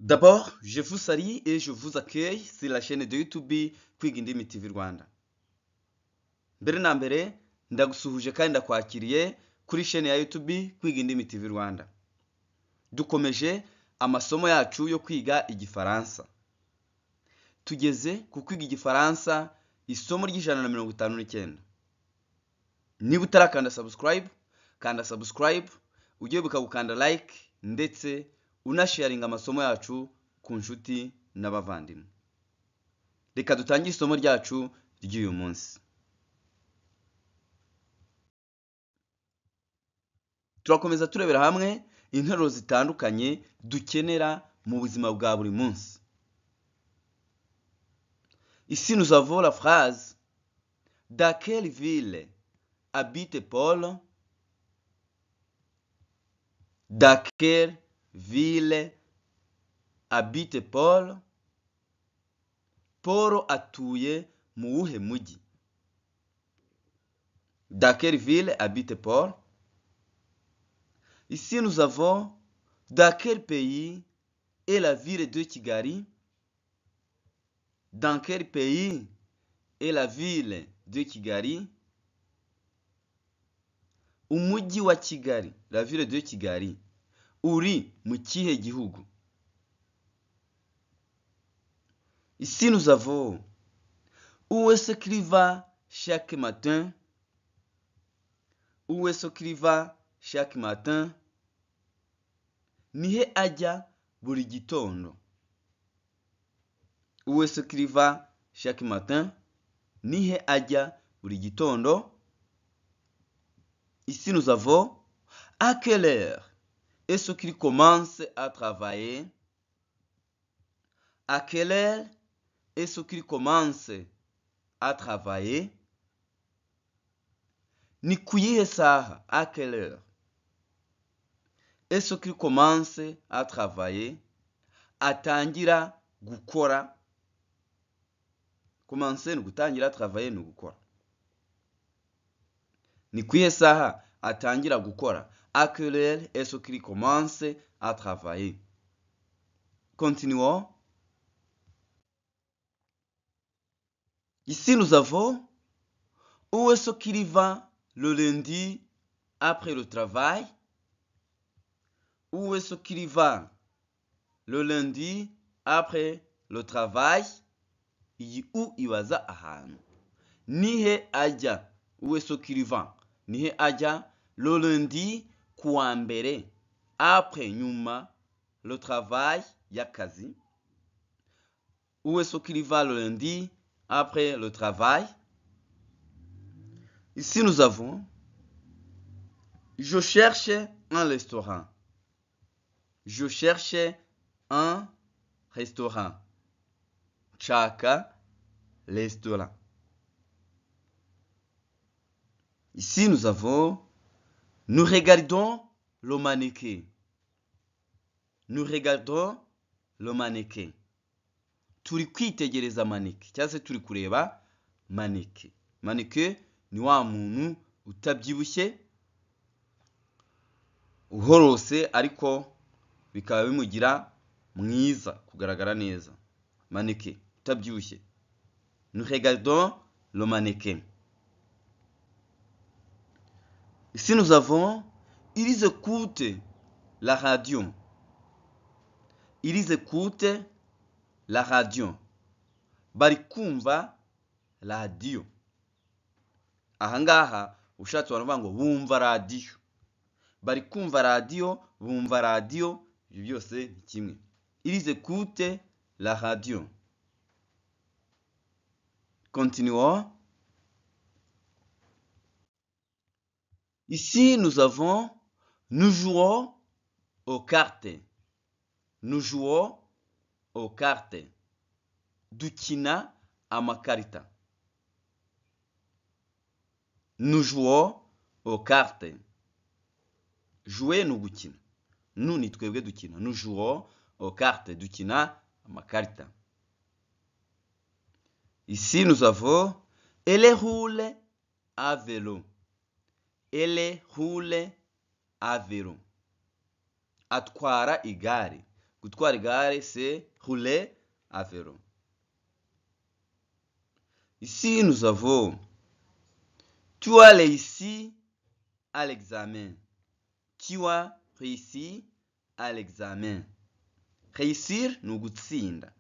D'abord, je vous salue et je vous accueille sur la chaîne de YouTube Kwiga Indimi TV Rwanda. Mbere na mbere ndagusuhuje kandi ndakwakiriye kuri chaîne ya YouTube Kwiga Indimi TV Rwanda. Dukomeje amasomo yacu yo kwiga igifaransa. Tugeze ku kwiga igifaransa isomo ry'159. Niba utarakanda subscribe, kanda subscribe, ujye bukagukanda like ndetse unasharinga amasomo yacu ku nshuti n'abavandimwe. Reka dutangire isomo ryacu ry'uyu munsi. Turakomeza turebera hamwe interuro zitandukanye dukenera mu buzima bwa buri munsi. Ici nous avons la phrase: dans quelle ville habite Paul? Dans quelle ville habite Paul? Paul atuye mu wuhe mujyi? Dans quelle ville habite Paul? Ici nous avons dans quel pays est la ville de Kigali? Dans quel pays est la ville de Kigali? Umujyi wa Kigali, la ville de Kigali, uri mu kihe gihugu? Ici nous avons où est-ce qu'il va chaque matin? Où est-ce qu'il va chaque matin? Nihe ajya buri gitondo? Où est-ce qu'il va chaque matin? Nihe ajya buri gitondo? Ici nous avons à quelle heure est-ce qu'il commence à travailler? À quelle heure est-ce qu'il commence à travailler? Ni kuyihe saha? À quelle heure est-ce qu'il commence à travailler? Atangira gukora. Commencer ni gutangira, travailler ni gukora. Ni kuyihe saha atangira gukora? À quelle heure est-ce qu'il commence à travailler? Continuons. Ici nous avons où est-ce qu'il va le lundi après le travail? Où est-ce qu'il va le lundi après le travail? Iyi u ibaza ahantu. Nihe ajya? Où est-ce qu'il va? Nihe ajya le lundi kuwa mbere, après nyuma le travail y'akazi? Où est-ce qu'il va le lundi après le travail? Ici nous avons je cherche un restaurant. Je cherche un restaurant. Nshaka restaurant. Ici nous avons nous regardons le mannequin. Nous regardons le mannequin. Turi kwitegereza mannequin cyangwa se turi kureba mannequin. Mannequin ni wa muntu utabyibushye, uhorose ariko bikaba bimugira mwiza, kugaragara neza. Mannequin utabyibushye. Nous regardons le mannequin. Ici nous avons ils écoutent la radio. Ils écoutent la radio. Bari kumva radio. Ahangaha ushatse wanavuga ngo bumva radio. Bari kumva radio, bumva radio, ibyo byose ni kimwe. Ils écoutent la radio. Continuons. Ici nous avons nous jouons aux cartes. Nous jouons aux cartes. Dukina amakarita. Nous jouons aux cartes. Jouer ni ugukina. Nous ni twebwe dukina. Nous jouons aux cartes. Dukina amakarita. Ici nous avons elle roule à vélo. Elle roule à vélo. Atwara igare. Gutwara igare, c'est rouler à vélo. Ici, nous avons tu as réussi à l'examen. Tu as réussi à l'examen. Réussir ni ugutsinda.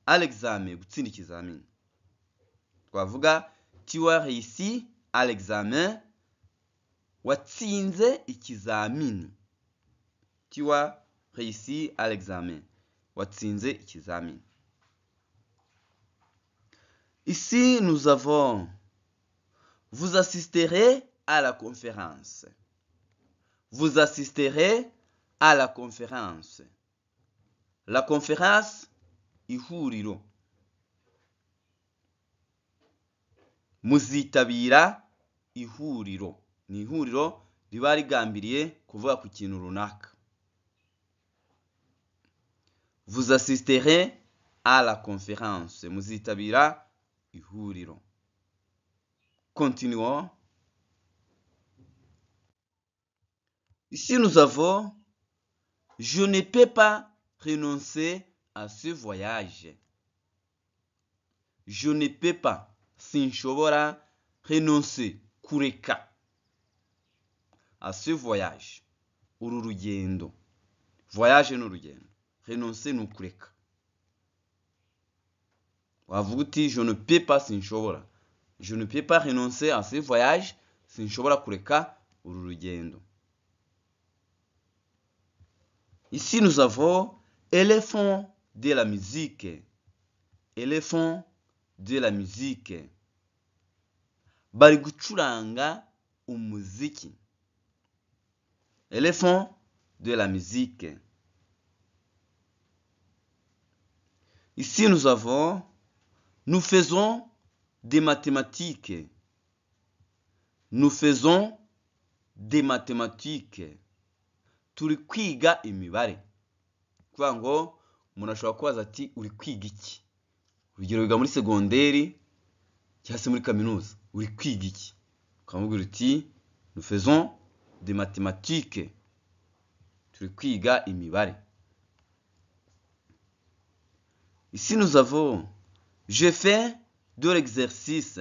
À l'examen, gutsinda ikizamini. Twavuga tu as réussi à l'examen. Watsinze ikizamini. Tu as réussi à l'examen. Watsinze ikizamini. Ici, nous avons vous assisterez à la conférence. Vous assisterez à la conférence. La conférence, ihuriro. Muzitabira ihuriro. Ni ihuriro riba rigambiriye kuvuga ku kintu runaka. Vous assisterez à la conférence. Muzitabira ihuriro. Continuons. Ici, nous avons je ne peux pas renoncer à ce voyage. Je ne peux pas. Sinshobora renoncer. Kureka. À ce voyage. Uru rugendo. Voyage ni urugendo. Renoncer ni ukureka. Wavuga uti je ne peux pas sinshobora. Je ne peux pas renoncer à ce voyage. Sinshobora kureka uru rugendo. Ici, nous avons éléphant de la musique. Éléphant de la musique. Bari gucuranga umuziki. Éléphant de la musique. Ici, nous avons nous faisons des mathématiques. Nous faisons des mathématiques. Turi kwiga imibare. Kuvuga ngo umuntu ashobora kubaza ati uri kwiga iki? Urugero wiga muri segonderi cyangwa se muri kaminuza. Uri kwiga iki? Ukamubwira uti nous faisons des mathématiques. Turi kwiga imibare. Ici nous avons je fais de l'exercice.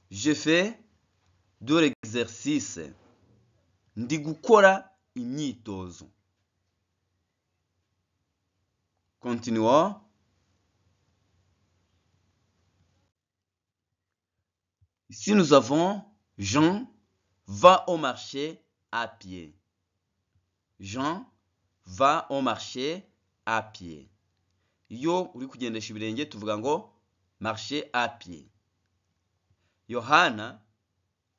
Je fais de l'exercice. Ndi gukora imyitozo. Continuons. Ici, nous avons Jean va au marché à pied. Jean va au marché à pied. Iyo uri kugendesha ibirenge tuvuga ngo marché à pied. Yohana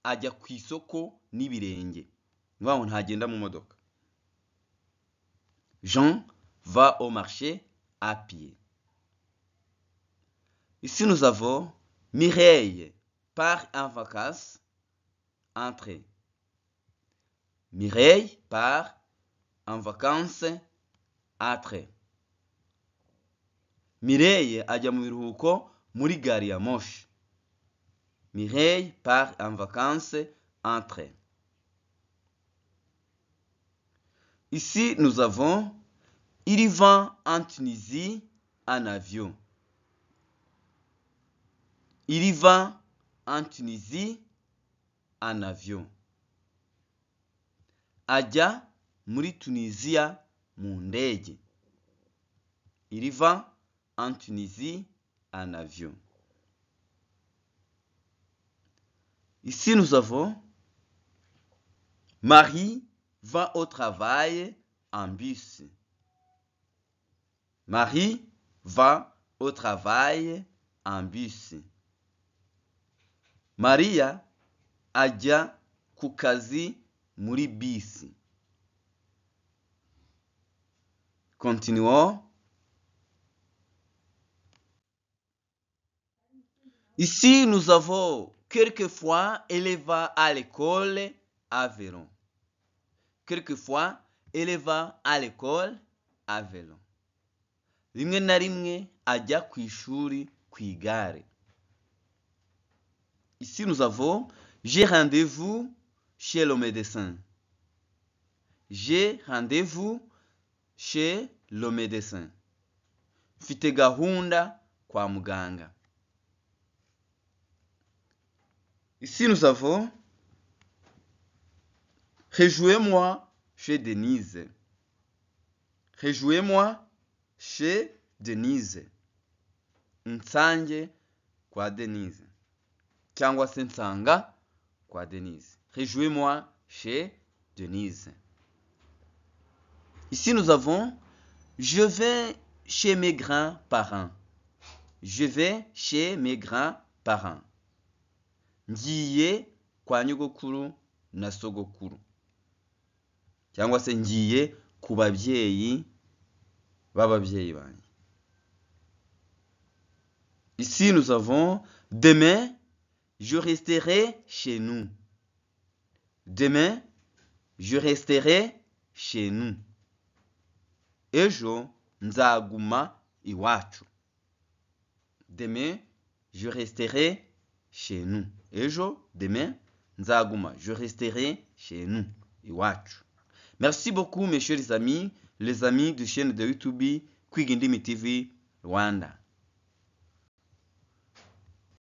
ajya ku isoko n'ibirenge. Niba ngo ntagenda mu modoka. Jean va au marché à pied. Ici, nous avons Mireille part en vacances. Entrée. Mireille part en vacances. Entrée. Mireille ajya mu biruhuko muri gari ya moshi. Mireille part en vacances. Entrée. Ici, nous avons il va en Tunisie en avion. Il va en Tunisie en avion. Ajya muri Tunisia mu ndege. Il va en Tunisie en avion. Ici, nous avons Marie va au travail en bus. Marie va au travail en bus. Maria ajya ku kazi muri bisi. Continuons. Ici, nous avons quelquefois elle va à l'école à vélo. Quelquefois elle va à l'école à vélo. Rimwe na rimwe ajya ku ishuri ku igare. Ici, nous avons j'ai rendez-vous chez le médecin. J'ai rendez-vous chez le médecin. Mfite gahunda kwa muganga. Ici nous avons réjouis-moi chez Denise. Réjouis-moi chez Denise. Nsange kwa Denise. Cyangwa se nsanga kwa Denise. Réjouis-moi chez Denise. Ici nous avons je vais chez mes grands-parents. Je vais chez mes grands-parents. Ngiye kwa nyogokuru na sogokuru. Cyangwa se ngiye ku babyeyi b'ababyeyi banjye. Ici nous avons demain je resterai chez nous. Demain je resterai chez nous. Ejo nzaguma iwacu. Demain je resterai chez nous. Ejo, demain, nzaguma. Je resterai chez nous. Iwacu. Merci beaucoup mes chers amis, les amis de chaîne de YouTube Kwiga Indimi TV Rwanda.